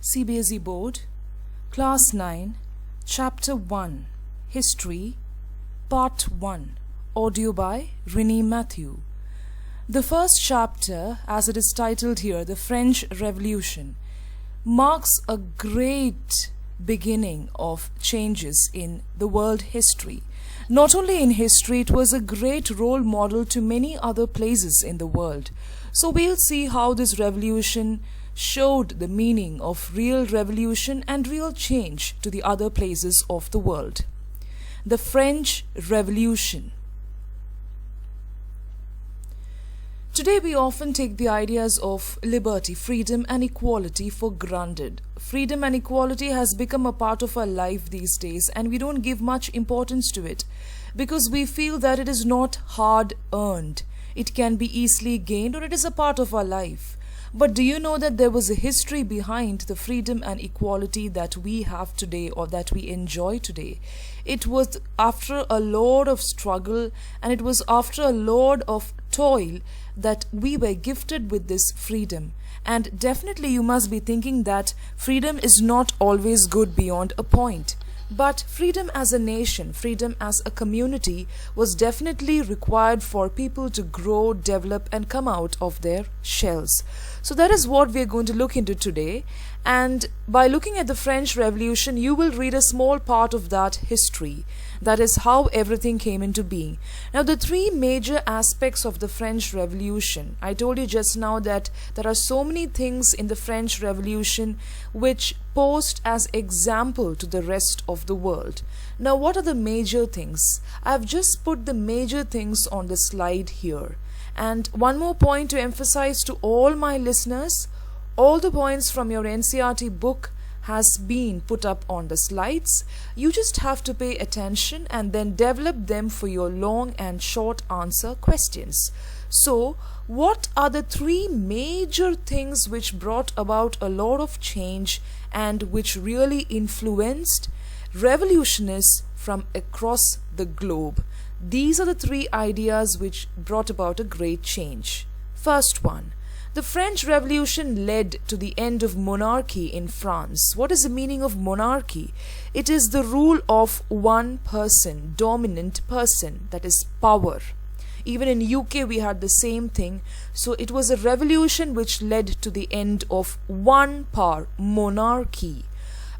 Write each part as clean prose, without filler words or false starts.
CBSE Board, Class 9, Chapter 1, History, Part 1, audio by Renee Matthew. The first chapter, as it is titled here, The French Revolution, marks a great beginning of changes in the world history. Not only in history, it was a great role model to many other places in the world. So we'll see how this revolution showed the meaning of real revolution and real change to the other places of the world. The French Revolution. Today we often take the ideas of liberty, freedom and equality for granted. Freedom and equality has become a part of our life these days, and we don't give much importance to it because we feel that it is not hard earned. It can be easily gained, or it is a part of our life. But do you know that there was a history behind the freedom and equality that we have today, or that we enjoy today? It was after a lot of struggle, and it was after a lot of toil that we were gifted with this freedom. And definitely you must be thinking that freedom is not always good beyond a point. But freedom as a nation, freedom as a community was definitely required for people to grow, develop and come out of their shells. So that is what we are going to look into today. And by looking at the French Revolution, you will read a small part of that history. That is how everything came into being. Now, the three major aspects of the French Revolution. I told you just now that there are so many things in the French Revolution which posed as example to the rest of the world. Now, what are the major things? I have just put the major things on the slide here. And one more point to emphasize to all my listeners, all the points from your NCERT book has been put up on the slides. You just have to pay attention and then develop them for your long and short answer questions. So, what are the three major things which brought about a lot of change and which really influenced revolutionists from across the globe? These are the three ideas which brought about a great change. First one, the French Revolution led to the end of monarchy in France. What is the meaning of monarchy? It is the rule of one person, dominant person, that is power. Even in UK we had the same thing. So it was a revolution which led to the end of one power, monarchy.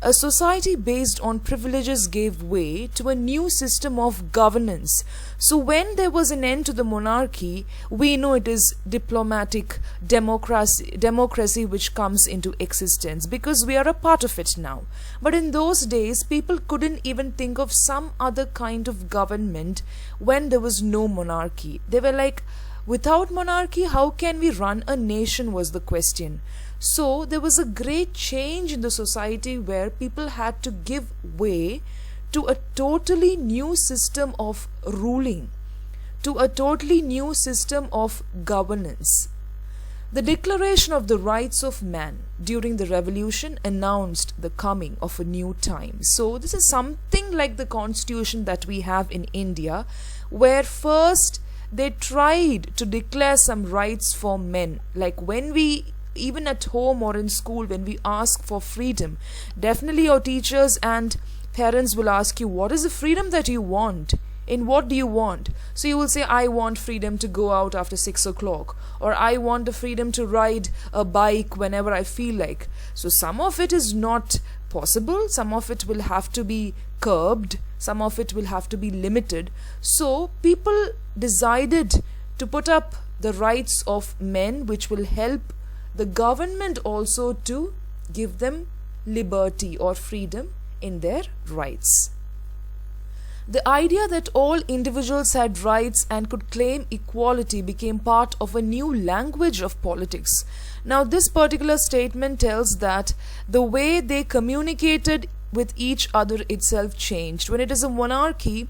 A society based on privileges gave way to a new system of governance. So when there was an end to the monarchy, we know it is diplomatic democracy which comes into existence because we are a part of it now. But in those days, people couldn't even think of some other kind of government when there was no monarchy. They were like, without monarchy, how can we run a nation, was the question. So there was a great change in the society where people had to give way to a totally new system of ruling, to a totally new system of governance. The Declaration of the Rights of Man during the revolution announced the coming of a new time. So this is something like the constitution that we have in India, where first they tried to declare some rights for men. Like when we, even at home or in school, when we ask for freedom, definitely your teachers and parents will ask you, what is the freedom that you want? In what do you want? So you will say, I want freedom to go out after 6 o'clock, or I want the freedom to ride a bike whenever I feel like. So some of it is not possible, some of it will have to be curbed, some of it will have to be limited. So people decided to put up the rights of men, which will help the government also to give them liberty or freedom in their rights. The idea that all individuals had rights and could claim equality became part of a new language of politics. Now, this particular statement tells that the way they communicated with each other itself changed. When it is a monarchy,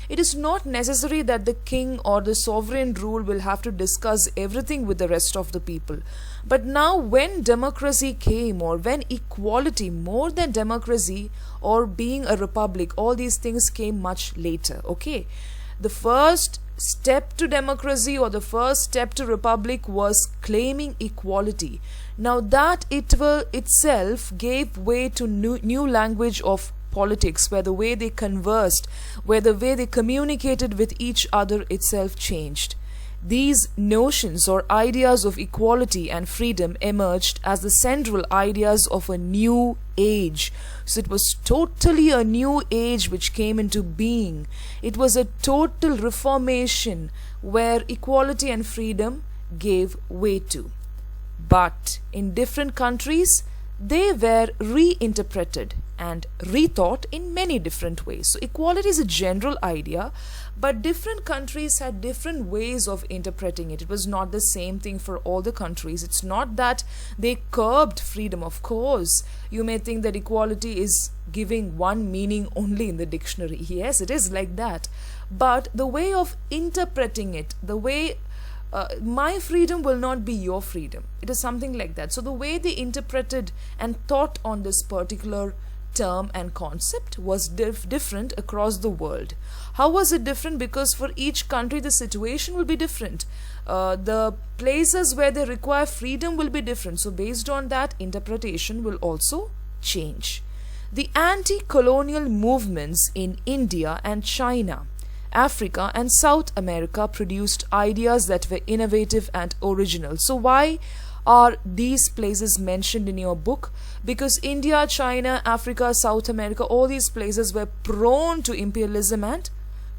it is not necessary that the king or the sovereign rule will have to discuss everything with the rest of the people. But now when democracy came, or when equality, more than democracy or being a republic, all these things came much later, okay? The first step to democracy or the first step to republic was claiming equality. Now that it will itself gave way to new language of politics, where the way they conversed, where the way they communicated with each other itself changed. These notions or ideas of equality and freedom emerged as the central ideas of a new age. So it was totally a new age which came into being. It was a total reformation where equality and freedom gave way to. But in different countries, they were reinterpreted and rethought in many different ways. So equality is a general idea, but different countries had different ways of interpreting it. It was not the same thing for all the countries. It's not that they curbed freedom. Of course, you may think that equality is giving one meaning only in the dictionary. Yes, it is like that. But the way of interpreting it, the way my freedom will not be your freedom. It is something like that. So the way they interpreted and thought on this particular term and concept was different across the world. How was it different? Because for each country the situation will be different. The places where they require freedom will be different. So based on that, interpretation will also change. The anti-colonial movements in India and China, Africa and South America produced ideas that were innovative and original. So why are these places mentioned in your book? Because India, China, Africa, South America, all these places were prone to imperialism and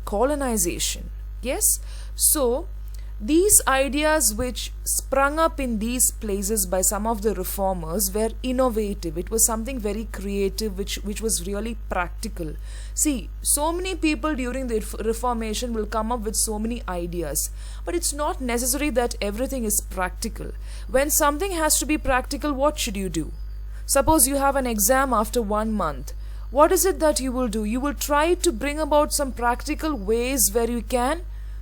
colonization. Yes? So these ideas which sprung up in these places by some of the reformers were innovative. It was something very creative which was really practical. See, so many people during the Reformation will come up with so many ideas, but it's not necessary that everything is practical. When something has to be practical, what should you do? Suppose you have an exam after 1 month. What is it that you will do? You will try to bring about some practical ways where you can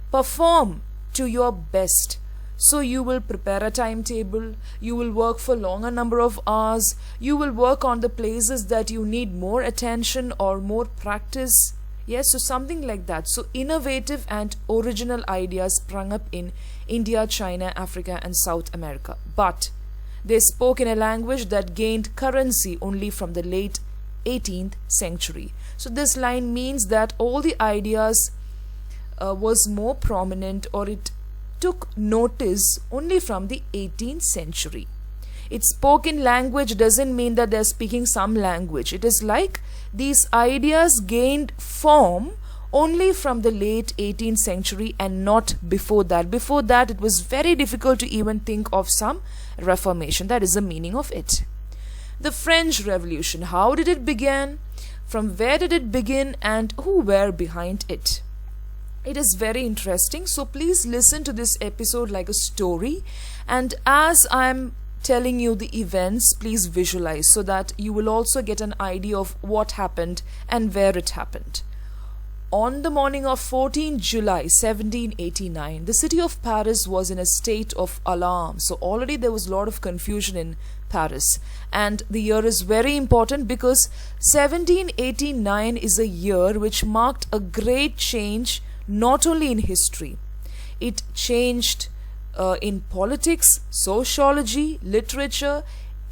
perform to your best. So you will prepare a timetable, you will work for longer number of hours, you will work on the places that you need more attention or more practice. Yes, so something like that. So innovative and original ideas sprung up in India, China, Africa and South America. But they spoke in a language that gained currency only from the late 18th century. So this line means that all the ideas was more prominent, or it took notice only from the 18th century. It's spoken language doesn't mean that they're speaking some language. It is like these ideas gained form only from the late 18th century and not before that. Before that, it was very difficult to even think of some reformation. That is the meaning of it. The French Revolution, how did it begin? From where did it begin and who were behind it? It is very interesting, so please listen to this episode like a story, and as I'm telling you the events, please visualize so that you will also get an idea of what happened and where it happened. On the morning of 14 July 1789, the city of Paris was in a state of alarm. So already there was a lot of confusion in Paris, and the year is very important because 1789 is a year which marked a great change not only in history. It changed in politics, sociology, literature,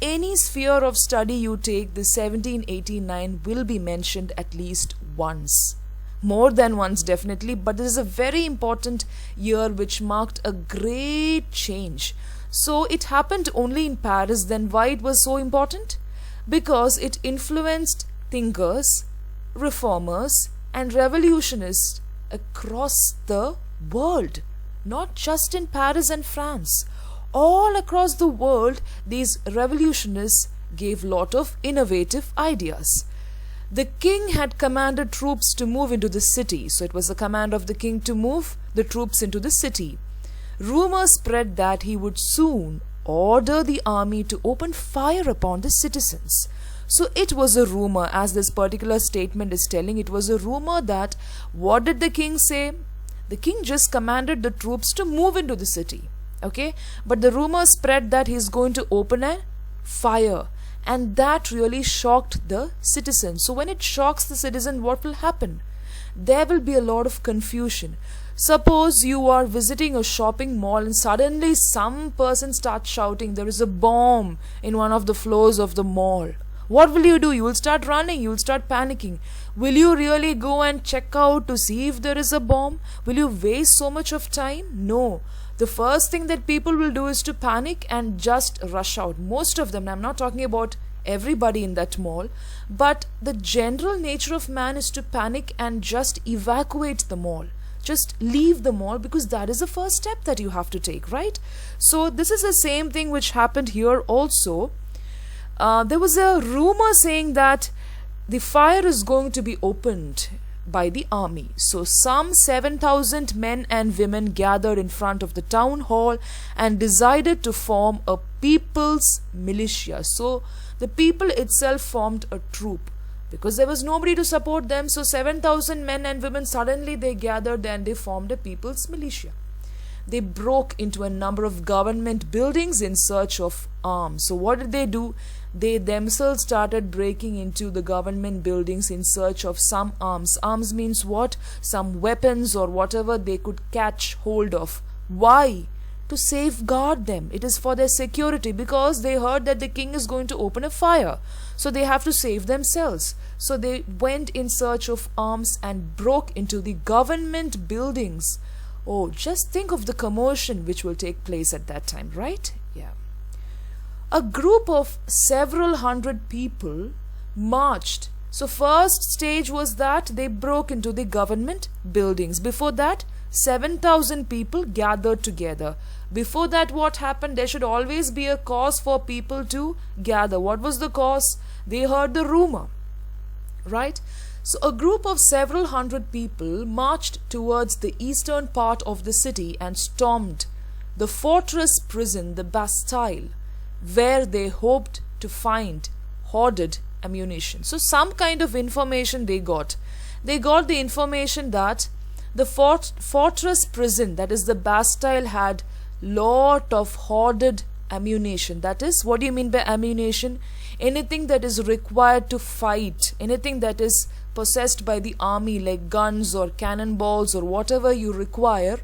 any sphere of study you take, the 1789 will be mentioned at least once. More than once definitely, but this is a very important year which marked a great change. So it happened only in Paris. Then why it was so important? Because it influenced thinkers, reformers and revolutionists across the world, not just in Paris and France. All across the world, these revolutionists gave lot of innovative ideas. The king had commanded troops to move into the city, so it was the command of the king to move the troops into the city. Rumors spread that he would soon order the army to open fire upon the citizens. So it was a rumor, as this particular statement is telling. It was a rumor that, what did the king say? The king just commanded the troops to move into the city. Okay, but the rumor spread that he's going to open a fire, and that really shocked the citizens. So when it shocks the citizen, what will happen? there will be a lot of confusion. Suppose you are visiting a shopping mall and suddenly some person starts shouting, there is a bomb in one of the floors of the mall. What will you do? You will start running, you will start panicking. Will you really go and check out to see if there is a bomb? Will you waste so much of time? No. The first thing that people will do is to panic and just rush out. Most of them, I'm not talking about everybody in that mall, but the general nature of man is to panic and just evacuate the mall. Just leave the mall, because that is the first step that you have to take, right? So this is the same thing which happened here also. There was a rumor saying that the fire is going to be opened by the army. So some 7,000 men and women gathered in front of the town hall and decided to form a people's militia. So the people itself formed a troop, because there was nobody to support them. So 7,000 men and women, suddenly they gathered and they formed a people's militia. They broke into a number of government buildings in search of arms. So what did they do? They themselves started breaking into the government buildings in search of some arms. Arms means what? Some weapons or whatever they could catch hold of. Why? To safeguard them. It is for their security, because they heard that the king is going to open a fire. So they have to save themselves. So they went in search of arms and broke into the government buildings. Oh, just think of the commotion which will take place at that time, right? Yeah. A group of several hundred people marched. So first stage was that they broke into the government buildings. Before that, 7,000 people gathered together. Before that, what happened? There should always be a cause for people to gather. What was the cause? They heard the rumor, right? So a group of several hundred people marched towards the eastern part of the city and stormed the fortress prison, the Bastille, where they hoped to find hoarded ammunition. So some kind of information they got. They got the information that the fortress prison, that is the Bastille, had lot of hoarded ammunition. That is, what do you mean by ammunition? Anything that is required to fight, anything that is possessed by the army, like guns or cannonballs or whatever you require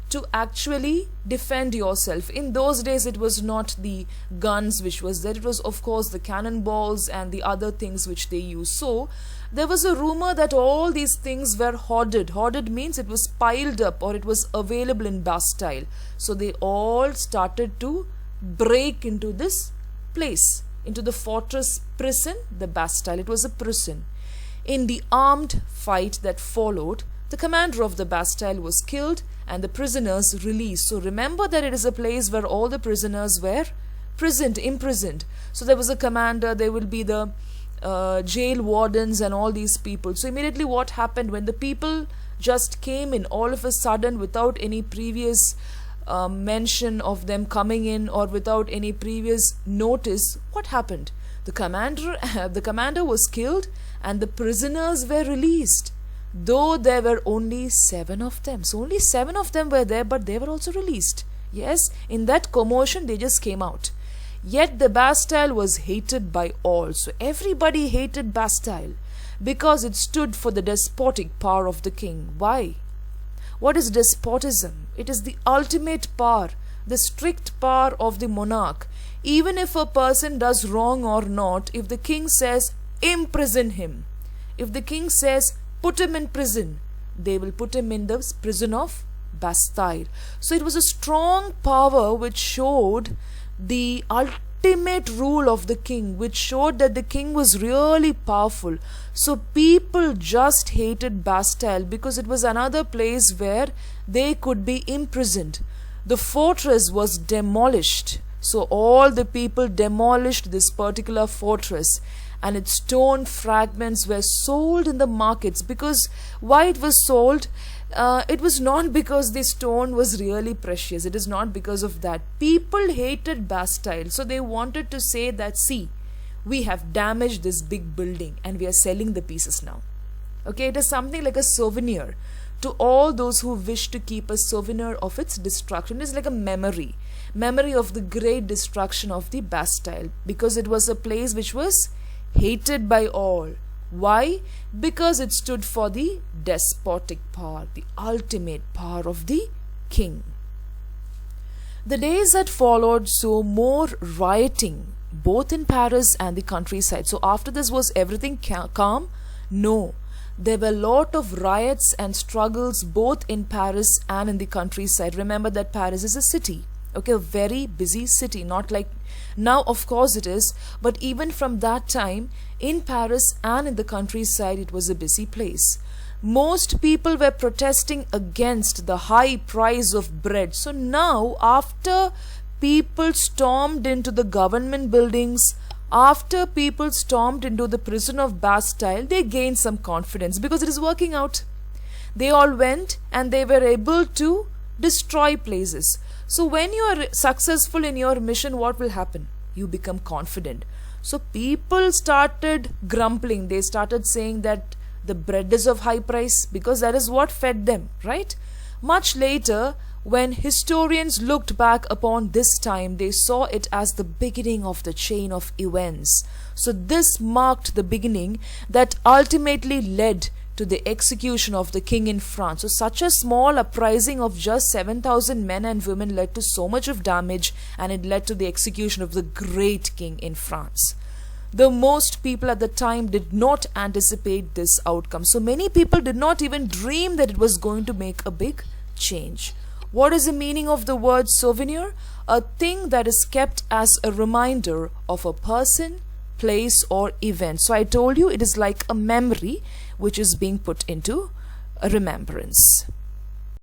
to actually defend yourself. In those days, it was not the guns which was there, it was of course the cannonballs and the other things which they used. So there was a rumor that all these things were hoarded. Hoarded means it was piled up or it was available in Bastille. So they all started to break into this place, into the fortress prison, the Bastille. It was a prison. In the armed fight that followed, the commander of the Bastille was killed and the prisoners released. So remember that it is a place where all the prisoners were imprisoned. So there was a commander, there will be the jail wardens and all these people. So immediately what happened, when the people just came in all of a sudden without any previous mention of them coming in or without any previous notice, what happened? The commander was killed and the prisoners were released, though there were only 7 of them. So only 7 of them were there, but they were also released. Yes, in that commotion they just came out. Yet the Bastille was hated by all. So everybody hated Bastille because it stood for the despotic power of the king. Why? What is despotism? It is the ultimate power, the strict power of the monarch. Even if a person does wrong or not, if the king says imprison him, if the king says put him in prison, they will put him in the prison of Bastille. So it was a strong power which showed the ultimate rule of the king, which showed that the king was really powerful. So people just hated Bastille because it was another place where they could be imprisoned. The fortress was demolished. So all the people demolished this particular fortress and its stone fragments were sold in the markets. Because why it was sold? It was not because the stone was really precious. It is not because of that. People hated Bastille. So they wanted to say that, see, we have damaged this big building and we are selling the pieces now. Okay, it is something like a souvenir to all those who wish to keep a souvenir of its destruction. It is like a memory of the great destruction of the Bastille, because it was a place which was hated by all. Why? Because it stood for the despotic power, the ultimate power of the king. The days that followed saw more rioting, both in Paris and the countryside. So after this, was everything calm? No. There were a lot of riots and struggles both in Paris and in the countryside. Remember that Paris is a city, okay, a very busy city, not like now, of course it is, but even from that time, in Paris and in the countryside, it was a busy place. Most people were protesting against the high price of bread. So now, after people stormed into the government buildings, after people stormed into the prison of Bastille, they gained some confidence because it is working out. They all went and they were able to destroy places. So when you are successful in your mission, what will happen? You become confident. So people started grumbling. They started saying that the bread is of high price because that is what fed them, right? Much later, when historians looked back upon this time, they saw it as the beginning of the chain of events. So this marked the beginning that ultimately led to the execution of the king in France. So such a small uprising of just 7,000 men and women led to so much of damage, and it led to the execution of the great king in France. The most people at the time did not anticipate this outcome. So many people did not even dream that it was going to make a big change. What is the meaning of the word souvenir? A thing that is kept as a reminder of a person, place or event. So I told you it is like a memory which is being put into a remembrance.